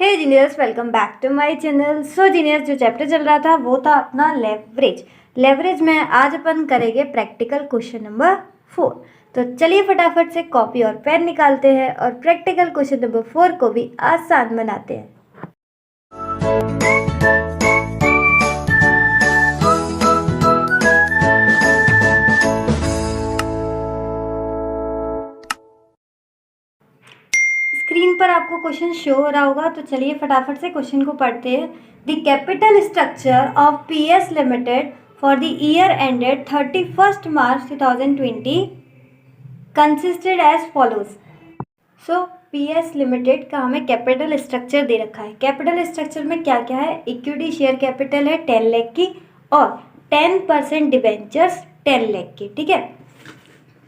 Hey geniuses, welcome back to my channel. So geniuses, जो chapter चल रहा था वो था अपना लेवरेज में आज अपन करेंगे प्रैक्टिकल क्वेश्चन नंबर 4। तो चलिए फटाफट से कॉपी और पेन निकालते हैं और प्रैक्टिकल क्वेश्चन नंबर 4 को भी आसान बनाते हैं। स्क्रीन पर आपको क्वेश्चन शो हो रहा होगा, तो चलिए फटाफट से क्वेश्चन को पढ़ते हैं। The capital structure of PS limited for the year ended 31 March 2020 consisted as follows. So PS limited का हमें कैपिटल स्ट्रक्चर दे रखा है। कैपिटल स्ट्रक्चर में क्या क्या है? इक्विटी शेयर कैपिटल है 10 लाख की और 10% डिबेंचर्स 10 लाख की। ठीक है,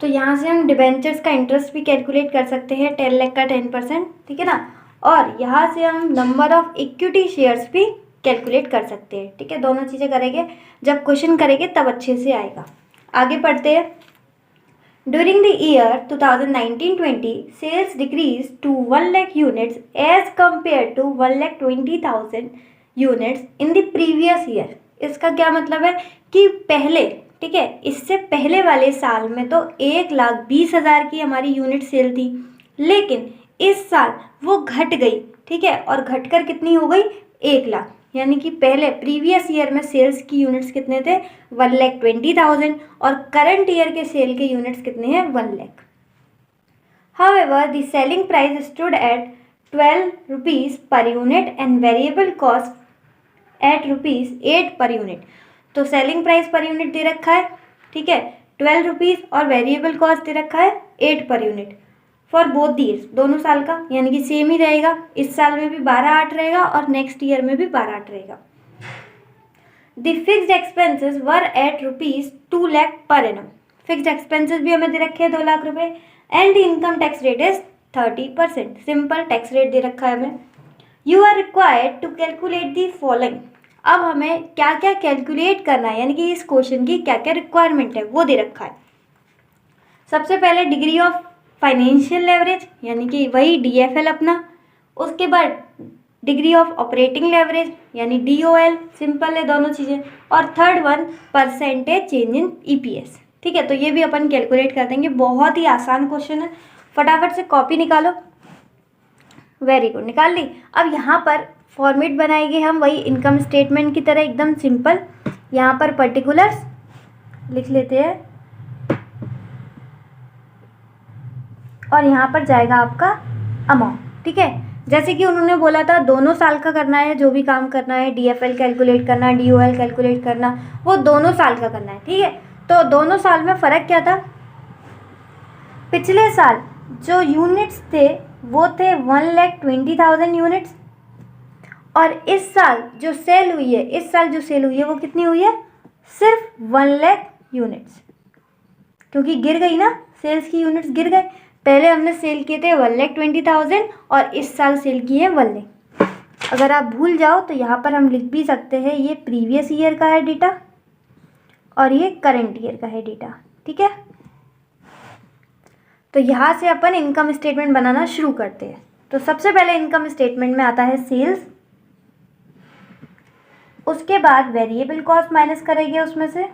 तो यहाँ से हम डिबेंचर्स का इंटरेस्ट भी कैलकुलेट कर सकते हैं, 10 लाख का 10%। ठीक है ना, और यहाँ से हम नंबर ऑफ इक्विटी शेयर्स भी कैलकुलेट कर सकते हैं। ठीक है, दोनों चीज़ें करेंगे, जब क्वेश्चन करेंगे तब अच्छे से आएगा। आगे पढ़ते हैं। During the year 2019-20 sales decrease to 1 lakh units as compare to 1,20,000 units in the previous year. इसका क्या मतलब है कि पहले, ठीक है, इससे पहले वाले साल में तो 1,20,000 की हमारी यूनिट सेल थी, लेकिन इस साल वो घट गई। ठीक है, और घटकर कितनी हो गई? 1 लाख। यानी कि पहले प्रीवियस ईयर में सेल्स की यूनिट्स कितने थे? 1,20,000, और करंट ईयर के सेल के यूनिट्स कितने हैं? 1 lakh. However the selling price stood at 12 rupees per unit and variable cost at ₹8 per unit. तो सेलिंग प्राइस पर यूनिट दे रखा है, ठीक है, 12 रुपीज़, और वेरिएबल कॉस्ट दे रखा है 8 per unit for both years, दोनों साल का। यानी कि सेम ही रहेगा, इस साल में भी 12,8 रहेगा और नेक्स्ट ईयर में भी 12,8 रहेगा। The fixed expenses were at ₹2 lakh per annum. Fixed expenses भी हमें दे रखे हैं 2 लाख रुपए, and the income tax rate is 30%। Simple tax rate दे रखा है हमें। You are required to calculate the following. अब हमें क्या क्या कैलकुलेट करना है, यानी कि इस क्वेश्चन की क्या क्या रिक्वायरमेंट है वो दे रखा है। सबसे पहले डिग्री ऑफ फाइनेंशियल लेवरेज, यानी कि वही डीएफएल अपना। उसके बाद डिग्री ऑफ ऑपरेटिंग लेवरेज, यानी डीओएल। सिंपल है दोनों चीज़ें। और third one percentage change in EPS. ठीक है, तो ये भी अपन कैलकुलेट कर देंगे। बहुत ही आसान क्वेश्चन है, फटाफट से कॉपी निकालो। वेरी गुड, निकाल ली। अब यहाँ पर फॉर्मेट बनाएंगे हम वही इनकम स्टेटमेंट की तरह, एकदम सिंपल। यहाँ पर पर्टिकुलर्स लिख लेते हैं और यहाँ पर जाएगा आपका अमाउंट। ठीक है, जैसे कि उन्होंने बोला था दोनों साल का करना है, जो भी काम करना है, डीएफएल कैलकुलेट करना, डीओएल कैलकुलेट करना, वो दोनों साल का करना है। ठीक है, तो दोनों साल में फ़र्क क्या था? पिछले साल जो यूनिट्स थे वो थे 1,20,000 यूनिट्स, और इस साल जो सेल हुई है वो कितनी हुई है? सिर्फ 1 लाख यूनिट्स, क्योंकि गिर गई ना, सेल्स की यूनिट्स गिर गए। पहले हमने सेल किए थे 1,20,000 और इस साल सेल किए हैं 1 लाख। अगर आप भूल जाओ तो यहाँ पर हम लिख भी सकते हैं, ये प्रीवियस ईयर का है डेटा और ये करंट ईयर का है डेटा। ठीक है, तो यहाँ से अपन इनकम स्टेटमेंट बनाना शुरू करते हैं। तो सबसे पहले इनकम स्टेटमेंट में आता है सेल्स, उसके बाद वेरिएबल कॉस्ट माइनस करेंगे उसमें से।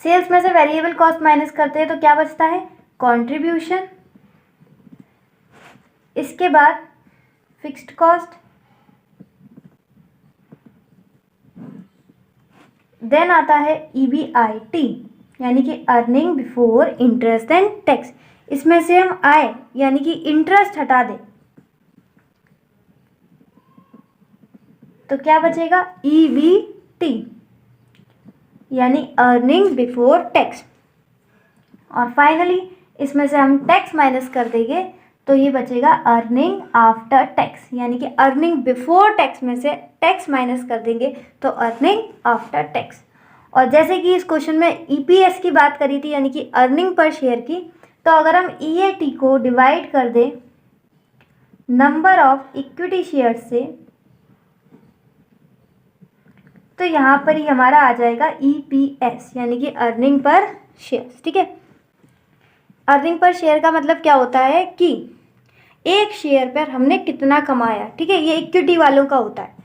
सेल्स में से वेरिएबल कॉस्ट माइनस करते हैं तो क्या बचता है? कंट्रीब्यूशन। इसके बाद फिक्स्ड कॉस्ट, देन आता है ईबीआईटी, यानी कि earning before interest and tax. इसमें से हम आय यानी कि इंटरेस्ट हटा दें तो क्या बचेगा? ईबीटी, यानी अर्निंग बिफोर टैक्स। और फाइनली इसमें से हम टैक्स माइनस कर देंगे तो ये बचेगा अर्निंग आफ्टर टैक्स, यानी कि अर्निंग बिफोर टैक्स में से टैक्स माइनस कर देंगे तो अर्निंग आफ्टर टैक्स। और जैसे कि इस क्वेश्चन में ईपीएस की बात करी थी, यानी कि अर्निंग पर शेयर की, तो अगर हम ईएटी को डिवाइड कर दें नंबर ऑफ इक्विटी शेयर्स से तो यहाँ पर ही हमारा आ जाएगा ईपीएस, यानी कि अर्निंग पर शेयर। ठीक है, अर्निंग पर शेयर का मतलब क्या होता है कि एक शेयर पर हमने कितना कमाया, ठीक है, ये इक्विटी वालों का होता है।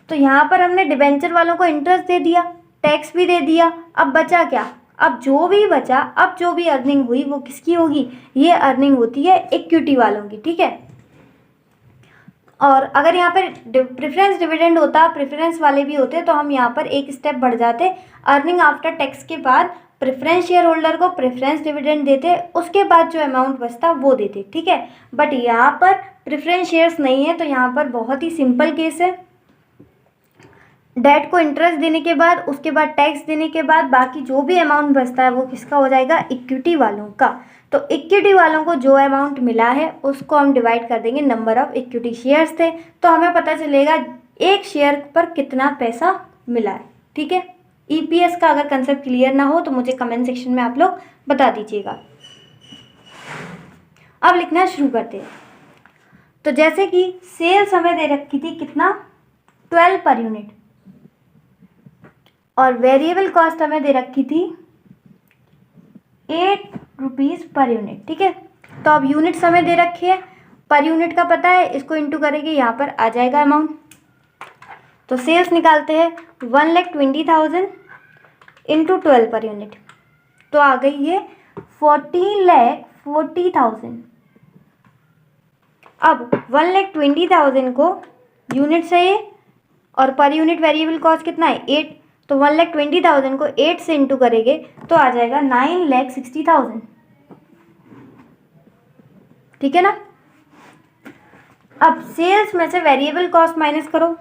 तो यहाँ पर हमने डिबेंचर वालों को इंटरेस्ट दे दिया, टैक्स भी दे दिया, अब बचा क्या, अब जो भी बचा, अब जो भी अर्निंग हुई वो किसकी होगी, ये अर्निंग होती है इक्विटी वालों की, ठीक है। और अगर यहाँ पर प्रेफरेंस डिविडेंड होता, प्रेफरेंस वाले भी होते, तो हम यहाँ पर एक स्टेप बढ़ जाते, अर्निंग आफ्टर टैक्स के बाद प्रेफरेंस शेयर होल्डर को प्रेफरेंस डिविडेंड देते, उसके बाद जो अमाउंट बचता वो देते, ठीक है। बट यहाँ पर प्रेफरेंस शेयर्स नहीं है, तो यहाँ पर बहुत ही सिंपल केस है, डेट को इंटरेस्ट देने के बाद, उसके बाद टैक्स देने के बाद बाकी जो भी अमाउंट बचता है वो किसका हो जाएगा, इक्विटी वालों का। तो इक्विटी वालों को जो अमाउंट मिला है उसको हम डिवाइड कर देंगे, नंबर ऑफ इक्विटी शेयर्स थे, तो हमें पता चलेगा एक शेयर पर कितना पैसा मिला है, ठीक है। ईपीएस का अगर कंसेप्ट क्लियर ना हो तो मुझे कमेंट सेक्शन में आप लोग बता दीजिएगा। अब लिखना शुरू करते हैं। तो जैसे कि सेल्स हमें दे रखी थी कितना, 12 पर यूनिट, और वेरिएबल कॉस्ट हमें दे रखी थी 8 रुपीज़ पर यूनिट, ठीक है। तो अब यूनिट्स हमें दे रखी है, पर यूनिट का पता है, इसको इंटू करेंगे, यहाँ पर आ जाएगा अमाउंट। तो सेल्स निकालते हैं, 1,20,000 इंटू 12 पर यूनिट, तो आ गई ये 14,40,000। अब 1,20,000 को यूनिट से ये, और पर यूनिट वेरिएबल कॉस्ट कितना है, 8, तो 1,20,000 को 8 से इंटू करेंगे तो आ जाएगा 9,60,000, ठीक है ना। अब सेल्स में से वेरिएबल कॉस्ट माइनस करो,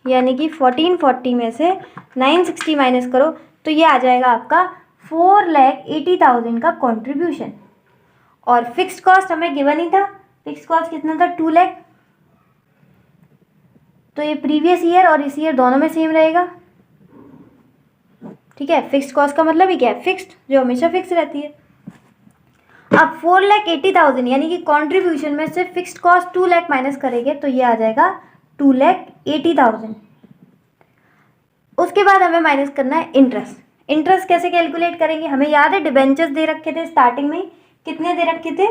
यानी कि 1440 में से 960 माइनस करो, तो ये आ जाएगा आपका 4,80,000 का कंट्रीब्यूशन। और फिक्स्ड कॉस्ट हमें गिवन ही था, फिक्स्ड कॉस्ट कितना था, 2 लाख, तो ये प्रीवियस ईयर और इस ईयर दोनों में सेम रहेगा, ठीक है। फिक्स्ड कॉस्ट का मतलब ही क्या है, फिक्स्ड, जो हमेशा फिक्स रहती है। अब 4,80,000 यानी कि कंट्रीब्यूशन में से फिक्स्ड कॉस्ट 2 लाख माइनस करेंगे तो ये आ जाएगा 2,80,000। उसके बाद हमें माइनस करना है इंटरेस्ट। इंटरेस्ट कैसे कैलकुलेट करेंगे, हमें याद है डिबेंचर्स दे रखे थे स्टार्टिंग में, कितने दे रखे थे,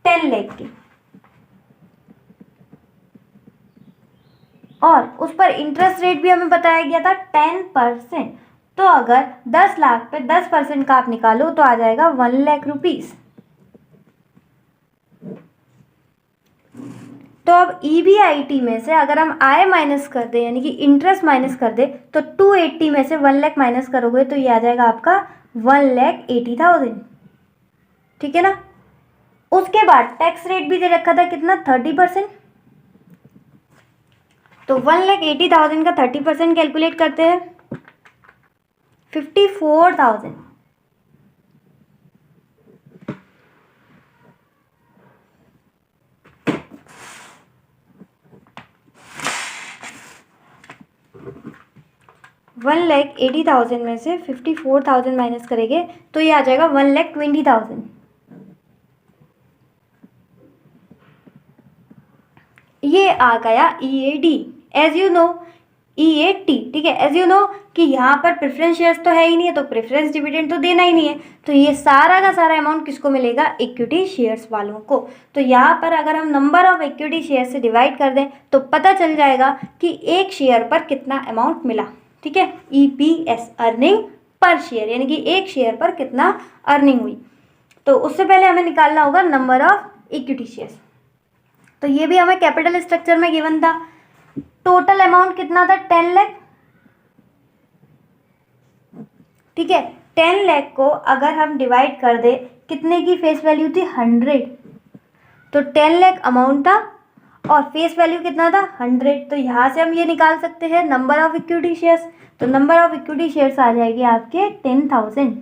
10 लाख के, और उस पर इंटरेस्ट रेट भी हमें बताया गया था 10%। तो अगर 10 लाख पे 10% का आप निकालो तो आ जाएगा 1 लाख रुपीज। तो अब EBIT में से अगर हम आय माइनस कर दे, यानी कि इंटरेस्ट माइनस कर दे, तो 280 में से 1 लाख माइनस करोगे तो ये आ जाएगा आपका 1,80,000, ठीक है ना। उसके बाद टैक्स रेट भी दे रखा था कितना, 30%। तो 1,80,000 का 30% कैलकुलेट करते हैं, 54,000। वन लैख 80,000 में से 54,000 माइनस करेंगे तो ये आ जाएगा 1,20,000। ये आ गया EAD, as you know, EAT, ठीक है। एज यू नो कि यहाँ पर प्रेफरेंस शेयर्स तो है ही नहीं है, तो प्रेफरेंस डिविडेंड तो देना ही नहीं है, तो ये सारा का सारा अमाउंट किसको मिलेगा, इक्विटी शेयर्स वालों को। तो यहाँ पर अगर हम नंबर ऑफ इक्विटी शेयर से डिवाइड कर दें तो पता चल जाएगा कि एक शेयर पर कितना अमाउंट मिला, ठीक है। EPS, अर्निंग पर शेयर, यानी कि एक शेयर पर कितना अर्निंग हुई। तो उससे पहले हमें निकालना होगा नंबर ऑफ इक्विटी शेयर्स। तो ये भी हमें कैपिटल स्ट्रक्चर में गिवन था। टोटल अमाउंट कितना था, 10 लाख, ठीक है। 10 लाख को अगर हम डिवाइड कर दे, कितने की फेस वैल्यू थी, 100, तो 10 लाख अमाउंट था और फेस वैल्यू कितना था, 100। तो यहाँ से हम ये निकाल सकते हैं नंबर ऑफ इक्विटी शेयर्स। तो नंबर ऑफ इक्विटी शेयर्स आ जाएगी आपके 10,000,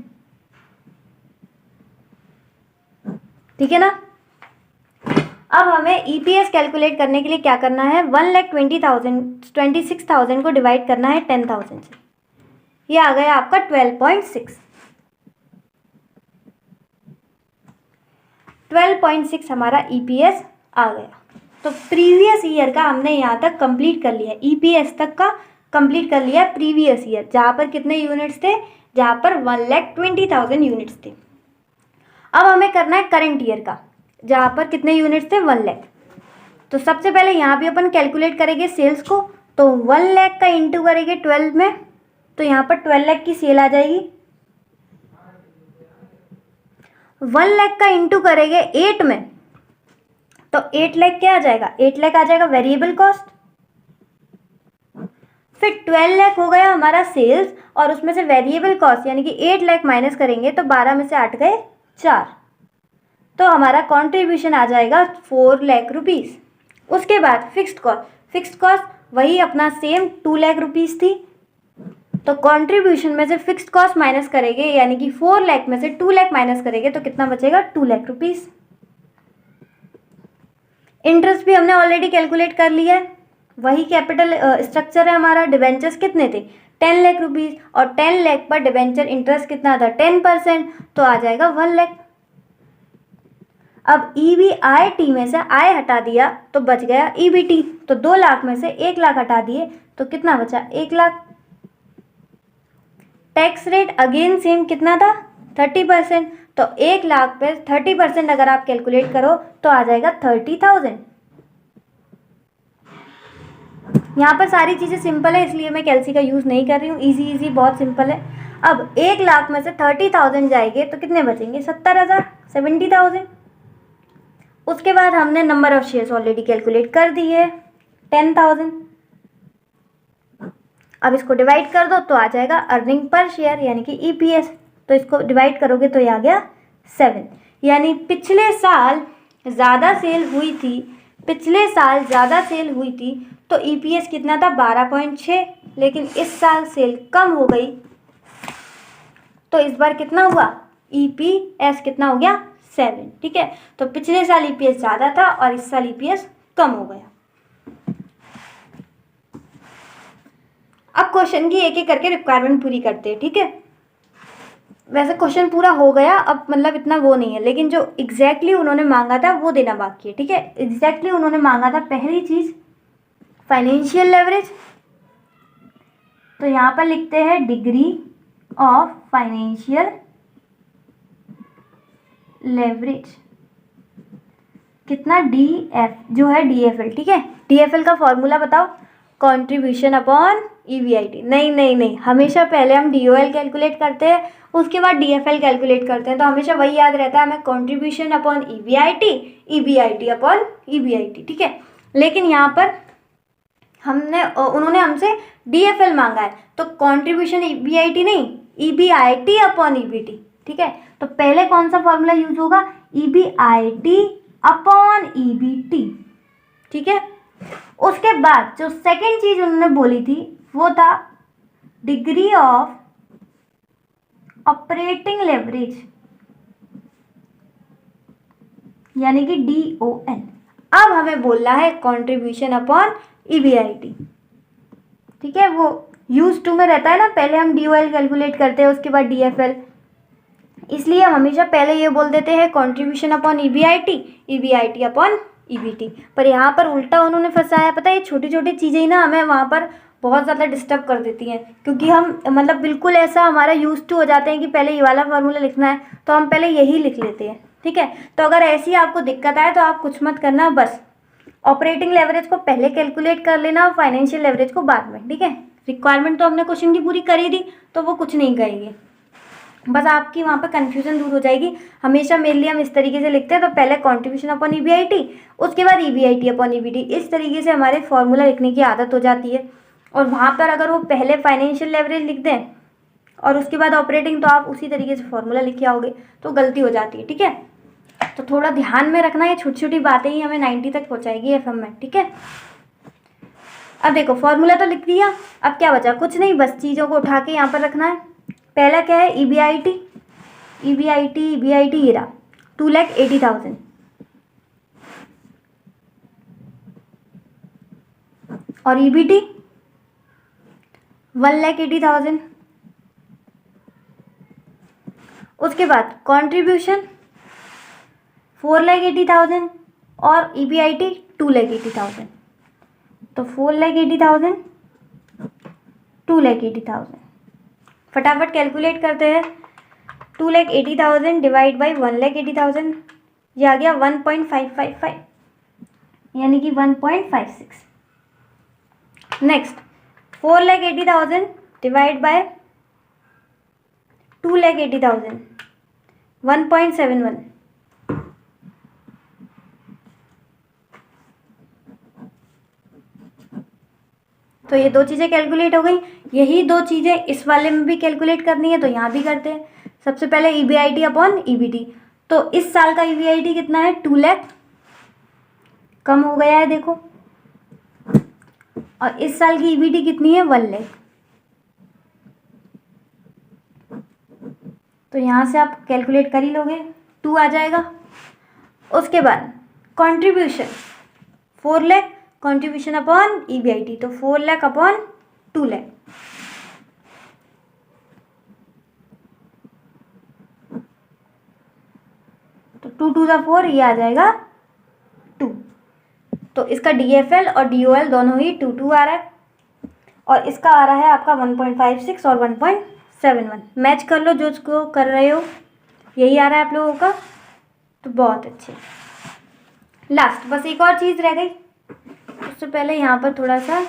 ठीक है ना। अब हमें EPS कैलकुलेट करने के लिए क्या करना है, 1,26,000 को डिवाइड करना है 10,000 से, ये आ गया आपका 12.6। 12.6 हमारा EPS आ गया। तो प्रीवियस ईयर का हमने यहाँ तक कंप्लीट कर लिया, EPS तक का कंप्लीट कर लिया प्रीवियस ईयर, जहाँ पर कितने यूनिट्स थे, जहाँ पर 1,20,000 यूनिट्स थे। अब हमें करना है करंट ईयर का। जहाँ पर कितने यूनिट्स थे, 1 लाख। तो सबसे पहले यहाँ भी अपन कैलकुलेट करेंगे सेल्स को, तो 1 लाख का इंटू करेंगे 12 में, तो यहाँ पर 12 लाख की सेल आ जाएगी। 1 लाख का इंटू करेंगे 8 में, तो 8 लाख क्या आ जाएगा, 8 लाख आ जाएगा वेरिएबल कॉस्ट। फिर 12 लाख हो गया हमारा सेल्स, और उसमें से वेरिएबल कॉस्ट यानी कि 8 लाख माइनस करेंगे तो 12 में से 8 गए 4, तो हमारा कॉन्ट्रीब्यूशन आ जाएगा 4 लाख रुपीज़। उसके बाद फिक्स्ड कॉस्ट वही अपना सेम 2 लाख रुपीज़ थी, तो कॉन्ट्रीब्यूशन में से फिक्स्ड कॉस्ट माइनस करेंगे, यानी कि 4 लाख में से 2 लाख माइनस करेंगे तो कितना बचेगा, 2 लाख रुपीज़। इंटरेस्ट भी हमने ऑलरेडी कैलकुलेट कर लिया है, वही कैपिटल स्ट्रक्चर है हमारा। डिबेंचर्स कितने थे, 10 लाख रुपीज़, और 10 लाख पर डिबेंचर इंटरेस्ट कितना था, 10%, तो आ जाएगा 1 लाख। अब EBIT में से I हटा दिया तो बच गया EBT, तो 2 लाख में से 1 लाख हटा दिए तो कितना बचा, 1 lakh. Tax rate again same कितना था, 30%, तो 1 लाख पे 30% अगर आप कैलकुलेट करो तो आ जाएगा 30,000। यहाँ पर सारी चीज़ें सिंपल है, इसलिए मैं कैलसी का यूज़ नहीं कर रही हूँ, इजी बहुत सिंपल है। अब 1 लाख में से 30,000 जाएंगे तो कितने बचेंगे, 70,000, 70,000। उसके बाद हमने number of shares already calculate कर दी है, 10,000। अब इसको डिवाइड कर दो तो आ जाएगा अर्निंग पर शेयर यानी कि EPS, तो इसको डिवाइड करोगे तो ये आ गया 7। यानी पिछले साल ज़्यादा सेल हुई थी तो EPS कितना था, 12.6, लेकिन इस साल सेल कम हो गई तो इस बार कितना हुआ, EPS कितना हो गया, 7। ठीक है, तो पिछले साल EPS ज़्यादा था और इस साल EPS कम हो गया। अब क्वेश्चन की एक एक करके रिक्वायरमेंट पूरी करते हैं। ठीक है, वैसे क्वेश्चन पूरा हो गया, अब मतलब इतना वो नहीं है, लेकिन जो एग्जैक्टली उन्होंने मांगा था वो देना बाकी है। ठीक है, एग्जैक्टली उन्होंने मांगा था पहली चीज़ फाइनेंशियल लेवरेज, तो यहाँ पर लिखते हैं डिग्री ऑफ फाइनेंशियल लेवरेज कितना, DF जो है DFL। ठीक है, DFL का फॉर्मूला बताओ, कंट्रीब्यूशन अपॉन EBIT। नहीं, हमेशा पहले हम DOL कैलकुलेट करते हैं, उसके बाद DFL कैलकुलेट करते हैं, तो हमेशा वही याद रहता है हमें, contribution upon EBIT upon EBIT। ठीक है, लेकिन यहाँ पर उन्होंने हमसे DFL मांगा है, तो कंट्रीब्यूशन EBIT नहीं, EBIT अपॉन EBT। ठीक है, तो पहले कौन सा फॉर्मूला यूज होगा, EBIT अपॉन EBT। ठीक है, उसके बाद जो सेकेंड चीज उन्होंने बोली थी वो था डिग्री ऑफ ऑपरेटिंग लेवरेज यानी कि DOL। अब हमें बोलना है कंट्रीब्यूशन अपॉन EBIT। ठीक है, वो यूज टू में रहता है ना, पहले हम DOL कैलकुलेट करते हैं उसके बाद DFL, इसलिए हम हमेशा पहले ये बोल देते हैं contribution upon EBIT upon EBT। पर यहाँ पर उल्टा उन्होंने फंसाया, पता है, ये छोटी छोटी चीज़ें ही ना हमें वहाँ पर बहुत ज़्यादा डिस्टर्ब कर देती हैं, क्योंकि हम मतलब बिल्कुल ऐसा हमारा यूज टू हो जाते हैं कि पहले ये वाला फार्मूला लिखना है तो हम पहले यही लिख लेते हैं। ठीक है, तो अगर ऐसी आपको दिक्कत आए तो आप कुछ मत करना, बस ऑपरेटिंग लेवरेज को पहले कैलकुलेट कर लेना और फाइनेंशियल लेवरेज को बाद में। ठीक है, रिक्वायरमेंट तो हमने क्वेश्चन की पूरी करी दी, तो वो कुछ नहीं करेंगे, बस आपकी वहाँ पे कन्फ्यूजन दूर हो जाएगी। हमेशा मेरे लिए हम इस तरीके से लिखते हैं, तो पहले कंट्रीब्यूशन अपॉन EBIT, उसके बाद EBIT अपॉन EBT, इस तरीके से हमारे फॉर्मूला लिखने की आदत हो जाती है। और वहाँ पर अगर वो पहले फाइनेंशियल लेवरेज लिख दें और उसके बाद ऑपरेटिंग, तो आप उसी तरीके से फॉर्मूला लिखे आओगे तो गलती हो जाती है। ठीक है, तो थोड़ा ध्यान में रखना, ये छोटी छोटी बातें ही हमें 90 तक पहुँचाएगी FM में। ठीक है, अब देखो फॉर्मूला तो लिख दिया, अब क्या बचा, कुछ नहीं, बस चीज़ों को उठा के यहाँ पर रखना है। पहला क्या है, EBIT ये रहा 2,80,000, और EBT 1,80,000। उसके बाद कंट्रीब्यूशन 4,80,000 और EBIT 2,80,000, तो 4,80,000 2,80,000, फटाफट कैलकुलेट करते हैं। 2,80,000 डिवाइड बाई 1,80,000, ये आ गया 1.555 यानी कि 1.56। Next 4,80,000 divide by 2,80,000 1.71। तो ये दो चीज़ें कैलकुलेट हो गई। यही दो चीज़ें इस वाले में भी कैलकुलेट करनी है, तो यहाँ भी करते हैं। सबसे पहले EBIT अपॉन EBT। तो इस साल का EBIT कितना है? 2 लाख, कम हो गया है देखो। और इस साल की EBT कितनी है? 1 लाख। तो यहाँ से आप कैलकुलेट कर ही लोगे, 2 आ जाएगा। उसके बाद contribution 4 lakh, contribution upon EBIT, तो 4 लाख अपॉन 2 लाख। तो 2 2 ज़ा 4, ये आ जाएगा 2। तो इसका DFL और DOL दोनों ही 2 2 आ रहा है, और इसका आ रहा है आपका 1.56 और 1.71। मैच कर लो जो उसको कर रहे हो, यही आ रहा है आप लोगों का, तो बहुत अच्छे। लास्ट बस एक और चीज़ रह गई, उससे पहले यहाँ पर थोड़ा सा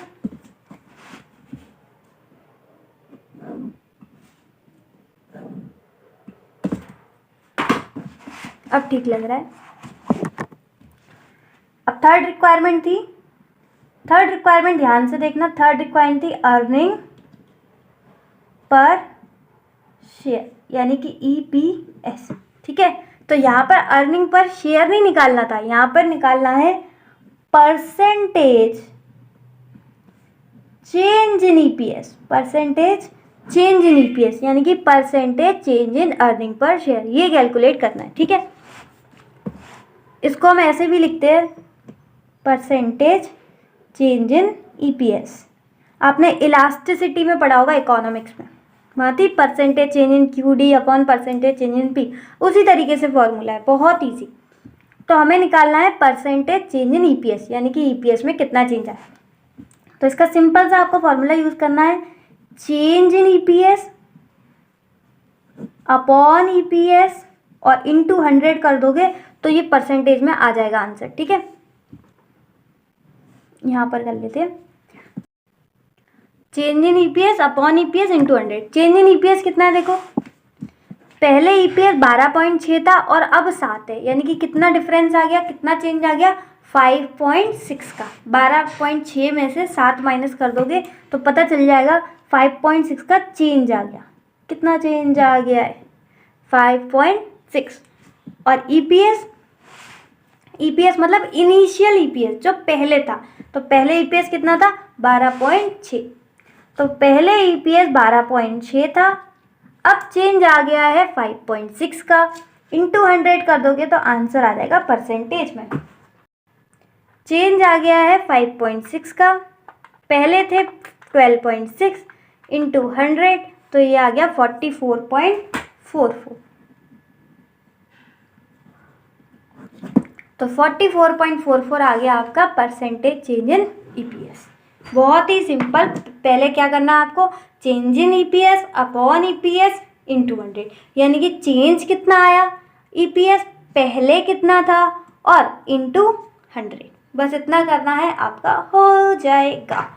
अब ठीक लग रहा है। अब थर्ड रिक्वायरमेंट थी, थर्ड रिक्वायरमेंट ध्यान से देखना, थर्ड रिक्वायरमेंट थी अर्निंग पर शेयर यानी कि EPS। ठीक है, तो यहाँ पर अर्निंग पर शेयर नहीं निकालना था, यहाँ पर निकालना है percentage change in EPS, percentage change in EPS यानी कि percentage change in earning per share, ये कैलकुलेट करना है। ठीक है, इसको हम ऐसे भी लिखते हैं परसेंटेज चेंज इन EPS। आपने इलास्टिसिटी में पढ़ा होगा इकोनॉमिक्स में, वहाँ थी percentage change in QD upon percentage change in P, उसी तरीके से फॉर्मूला है, बहुत ईजी। तो हमें निकालना है परसेंटेज चेंज इन EPS यानी कि EPS में कितना चेंज आया। तो इसका सिंपल सा आपको फॉर्मूला यूज़ करना है, change in EPS upon EPS और इनटू 100 कर दोगे तो ये परसेंटेज में आ जाएगा आंसर। ठीक है, यहाँ पर कर लेते हैं change in EPS upon EPS into 100। Change in EPS कितना है देखो, पहले EPS 12.6 था और अब 7 है, यानी कि कितना डिफरेंस आ गया, कितना चेंज आ गया, 5.6 का। 12.6 में से 7 माइनस कर दोगे तो पता चल जाएगा 5.6 का चेंज आ गया। कितना चेंज आ गया है? 5.6। और EPS मतलब इनिशियल EPS जो पहले था, तो पहले EPS कितना था? 12.6। तो पहले EPS 12.6 था, अब चेंज आ गया है 5.6 का, इंटू 100 कर दोगे तो आंसर आ जाएगा परसेंटेज में। चेंज आ गया है 5.6 का, पहले थे 12.6 इंटू 100, तो ये आ गया 44.44। तो 44.44 आ गया आपका परसेंटेज चेंज इन EPS। बहुत ही सिंपल। पहले क्या करना है आपको, change in EPS upon EPS into 100, यानी कि चेंज कितना आया, EPS पहले कितना था और इंटू 100, बस इतना करना है, आपका हो जाएगा।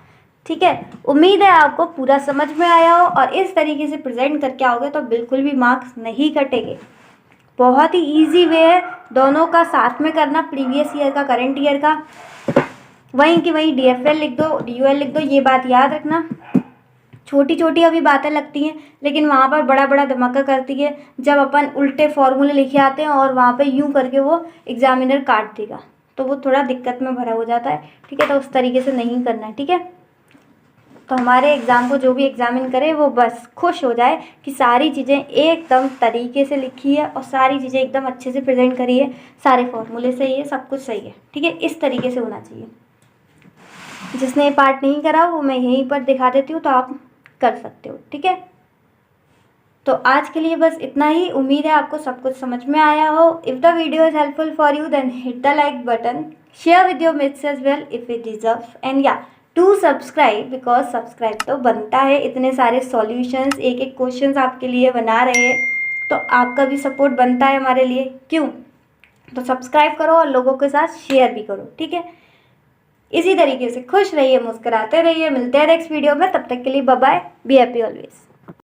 ठीक है, उम्मीद है आपको पूरा समझ में आया हो, और इस तरीके से प्रेजेंट करके आओगे तो बिल्कुल भी मार्क्स नहीं कटेंगे। बहुत ही इजी वे है, दोनों का साथ में करना, प्रीवियस ईयर का करंट ईयर का, वहीं की वहीं DFL लिख दो, DOL लिख दो। ये बात याद रखना, छोटी छोटी अभी बातें लगती हैं लेकिन वहाँ पर बड़ा बड़ा धमाका करती है जब अपन उल्टे फॉर्मूले लिखे आते हैं और वहाँ पे यूँ करके वो एग्जामिनर काट देगा, तो वो थोड़ा दिक्कत में भरा हो जाता है। ठीक है, तो उस तरीके से नहीं करना है। ठीक है, तो हमारे एग्ज़ाम को जो भी एग्जामिन करे वो बस खुश हो जाए कि सारी चीज़ें एकदम तरीके से लिखी है और सारी चीज़ें एकदम अच्छे से प्रेजेंट करी है, सारे फॉर्मूले सही है, सब कुछ सही है। ठीक है, इस तरीके से होना चाहिए। जिसने ये पार्ट नहीं करा वो मैं यहीं पर दिखा देती हूँ, तो आप कर सकते हो। ठीक है, तो आज के लिए बस इतना ही। उम्मीद है आपको सब कुछ समझ में आया हो। If the video is helpful for you then hit the like button, share with your mates as well if it deserve, and या टू सब्सक्राइब, बिकॉज सब्सक्राइब तो बनता है। इतने सारे सॉल्यूशंस, एक एक क्वेश्चंस आपके लिए बना रहे हैं, तो आपका भी सपोर्ट बनता है हमारे लिए। क्यों? तो सब्सक्राइब करो और लोगों के साथ शेयर भी करो, ठीक है। इसी तरीके से खुश रहिए, मुस्कुराते रहिए। मिलते हैं नेक्स्ट वीडियो में, तब तक के लिए bye bye, be happy always.